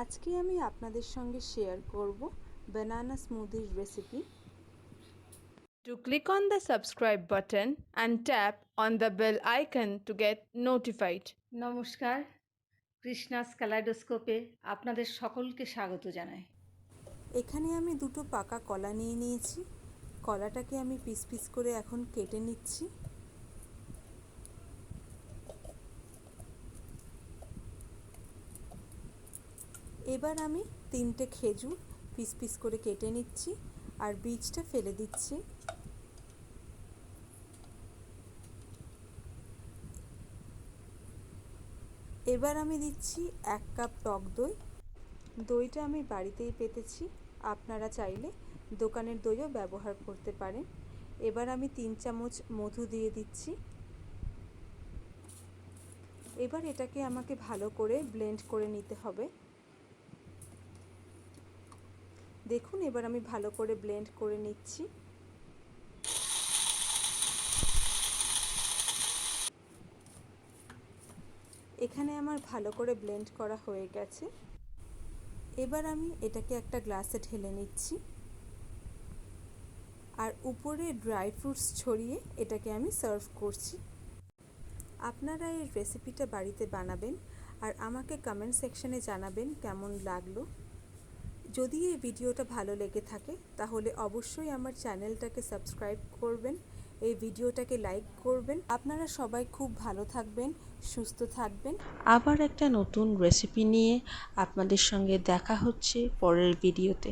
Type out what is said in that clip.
আজকে আমি আপনাদের সঙ্গে শেয়ার করব banana smoothie recipe. To click on the subscribe button and tap on the bell icon to get notified. নমস্কার, কৃষ্ণাস ক্যালাইডোস্কোপে আপনাদের সকলকে স্বাগত জানাই। এখানে আমি দুটো পাকা কলা নিয়ে নিয়েছি। কলাটাকে আমি পিস পিস করে এখন কেটে নিচ্ছি। এবার আমি 3টে খেজুর পিস পিস করে কেটে নিচ্ছি আর বীজটা ফেলে দিচ্ছি। এবার আমি দিচ্ছি 1 কাপ টক দই। দইটা আমি বাড়িতেই পেতেছি, আপনারা চাইলে দোকানের দইও ব্যবহার করতে পারেন। এবার আমি 3 চামচ মধু দিয়ে দিচ্ছি। এবার এটাকে আমাকে ভালো করে ব্লেন্ড করে নিতে হবে। দেখুন, এবার আমি ভালো করে ব্লেন্ড করে নিচ্ছি। এখানে আমার ভালো করে ব্লেন্ড করা হয়ে গেছে। এবার আমি এটাকে একটা গ্লাসে ঢেলে নিচ্ছি আর উপরে ড্রাই ফ্রুটস ছড়িয়ে এটাকে আমি সার্ভ করছি। আপনারা এই রেসিপিটা বাড়িতে বানাবেন আর আমাকে কমেন্ট সেকশনে জানাবেন কেমন লাগলো। যদি এই ভিডিওটা ভালো লেগে থাকে তাহলে অবশ্যই আমার চ্যানেলটাকে সাবস্ক্রাইব করবেন, এই ভিডিওটাকে লাইক করবেন। আপনারা সবাই খুব ভালো থাকবেন, সুস্থ থাকবেন। আবার একটা নতুন রেসিপি নিয়ে আপনাদের সঙ্গে দেখা হচ্ছে পরের ভিডিওতে।